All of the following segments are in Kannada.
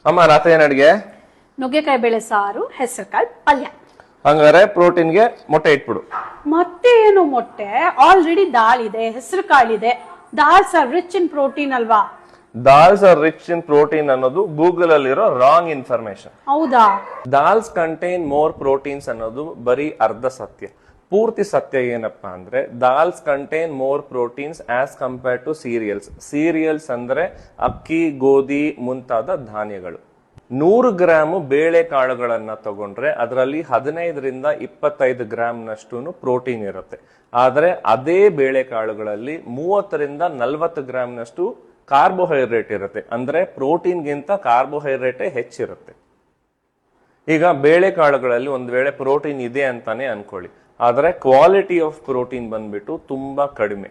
ಅಮ್ಮ ರಾತ್ರಿ ಏನ್ ಅಡ್ಗೆ? ನುಗ್ಗೆಕಾಯಿ ಬೇಳೆ ಸಾರು, ಹೆಸರುಕಾಳು ಪಲ್ಯ. ಹಂಗಾರೆ ಪ್ರೋಟೀನ್ಗೆ ಮೊಟ್ಟೆ ಇಟ್ಬಿಡು. ಮತ್ತೆ ಏನು ಮೊಟ್ಟೆ? ಆಲ್ರೆಡಿ ದಾಲ್ ಇದೆ, ಹೆಸರು ಕಾಳಿದೆ. ದಾಲ್ಸ್ ಆರ್ ರಿಚ್ ಇನ್ ಪ್ರೋಟೀನ್ ಅಲ್ವಾ? ದಾಲ್ಸ್ ಆರ್ ರಿಚ್ ಇನ್ ಪ್ರೋಟೀನ್ ಅನ್ನೋದು ಗೂಗಲ್ ಅಲ್ಲಿರೋ ರಾಂಗ್ ಇನ್ಫಾರ್ಮೇಶನ್. ಹೌದಾ? ದಾಲ್ಸ್ ಕಂಟೈನ್ ಮೋರ್ ಪ್ರೋಟೀನ್ಸ್ ಅನ್ನೋದು ಬರೀ ಅರ್ಧ ಸತ್ಯ. ಪೂರ್ತಿ ಸತ್ಯ ಏನಪ್ಪಾ ಅಂದ್ರೆ dals contain more proteins as compare to cereals. Cereals ಅಂದ್ರೆ ಅಕ್ಕಿ, ಗೋಧಿ ಮುಂತಾದ ಧಾನ್ಯಗಳು. 100 ಗ್ರಾಮ್ ಬೇಳೆ ಕಾಳುಗಳನ್ನ ತಗೊಂಡ್ರೆ ಅದರಲ್ಲಿ 15ರಿಂದ 25 ಗ್ರಾಮ್ನಷ್ಟು ಪ್ರೋಟೀನ್ ಇರುತ್ತೆ. ಆದ್ರೆ ಅದೇ ಬೇಳೆ ಕಾಳುಗಳಲ್ಲಿ 30ರಿಂದ 40 ಗ್ರಾಮ್ನಷ್ಟು ಕಾರ್ಬೋಹೈಡ್ರೇಟ್ ಇರುತ್ತೆ. ಅಂದ್ರೆ ಪ್ರೋಟೀನ್ಗಿಂತ ಕಾರ್ಬೋಹೈಡ್ರೇಟೇ ಹೆಚ್ಚಿರುತ್ತೆ. ಈಗ ಬೇಳೆಕಾಳುಗಳಲ್ಲಿ ಒಂದ್ ವೇಳೆ ಪ್ರೋಟೀನ್ ಇದೆ ಅಂತಾನೆ ಅನ್ಕೊಳ್ಳಿ, ಆದ್ರೆ ಕ್ವಾಲಿಟಿ ಆಫ್ ಪ್ರೋಟೀನ್ ಬಂದ್ಬಿಟ್ಟು ತುಂಬಾ ಕಡಿಮೆ.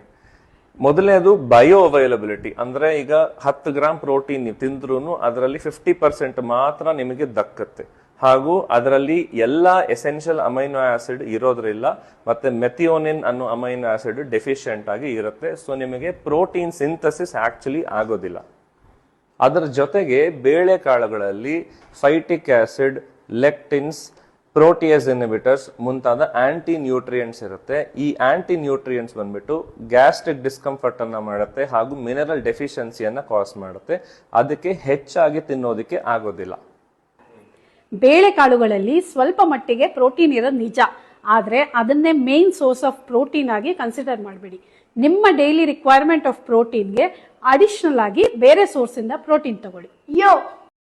ಮೊದಲನೇದು ಬಯೋ ಅವೈಲಬಿಲಿಟಿ, ಅಂದ್ರೆ ಈಗ 10 ಗ್ರಾಮ್ ಪ್ರೋಟೀನ್ ನೀವು ತಿಂದ್ರೂ ಅದರಲ್ಲಿ 50% ಮಾತ್ರ ನಿಮಗೆ ದಕ್ಕತ್ತೆ. ಹಾಗೂ ಅದರಲ್ಲಿ ಎಲ್ಲಾ ಎಸೆನ್ಷಿಯಲ್ ಅಮೈನೋ ಆಸಿಡ್ ಇರೋದ್ರಿಲ್ಲ, ಮತ್ತೆ ಮೆಥಿಯೋನಿನ್ ಅನ್ನೋ ಅಮೈನೋ ಆಸಿಡ್ ಡೆಫಿಷಿಯಂಟ್ ಆಗಿ ಇರುತ್ತೆ. ಸೊ ನಿಮಗೆ ಪ್ರೋಟೀನ್ ಸಿಂಥಸಿಸ್ ಆಕ್ಚುಲಿ ಆಗೋದಿಲ್ಲ. ಅದರ ಜೊತೆಗೆ ಬೇಳೆಕಾಳುಗಳಲ್ಲಿ ಫೈಟಿಕ್ ಆಸಿಡ್, ಲೆಕ್ಟಿನ್ಸ್, ಪ್ರೋಟಿಯೇಸ್ ಇನ್ಹಿಬಿಟರ್ಸ್ ಮುಂತಾದ ಆಂಟಿ ನ್ಯೂಟ್ರಿಯೆಂಟ್ಸ್ ಇರುತ್ತೆ. ಈ ಆಂಟಿ ನ್ಯೂಟ್ರಿಯೆಂಟ್ಸ್ ಬಂದ್ಬಿಟ್ಟು ಗ್ಯಾಸ್ಟ್ರಿಕ್ ಡಿಸ್ಕಂಫರ್ಟ್ ಅನ್ನ ಮಾಡುತ್ತೆ ಹಾಗೂ ಮಿನರಲ್ ಡೆಫಿಷಿಯನ್ಸಿಯನ್ನ ಕಾಸ್ ಮಾಡುತ್ತೆ. ಅದಕ್ಕೆ ಹೆಚ್ಚಾಗಿ ತಿನ್ನೋದಕ್ಕೆ ಆಗೋದಿಲ್ಲ. ಬೇಳೆಕಾಳುಗಳಲ್ಲಿ ಸ್ವಲ್ಪ ಮಟ್ಟಿಗೆ ಪ್ರೋಟೀನ್ ಇರೋದು ನಿಜ, ಆದ್ರೆ ಅದನ್ನೇ ಮೇನ್ ಸೋರ್ಸ್ ಆಫ್ ಪ್ರೋಟೀನ್ ಆಗಿ ಕನ್ಸಿಡರ್ ಮಾಡಬೇಡಿ. ನಿಮ್ಮ ಡೈಲಿ ರಿಕ್ವೈರ್ಮೆಂಟ್ ಆಫ್ ಪ್ರೋಟೀನ್ಗೆ ಅಡಿಷನಲ್ ಆಗಿ ಬೇರೆ ಸೋರ್ಸ್ ಇಂದ ಪ್ರೋಟೀನ್ ತಗೊಳ್ಳಿ.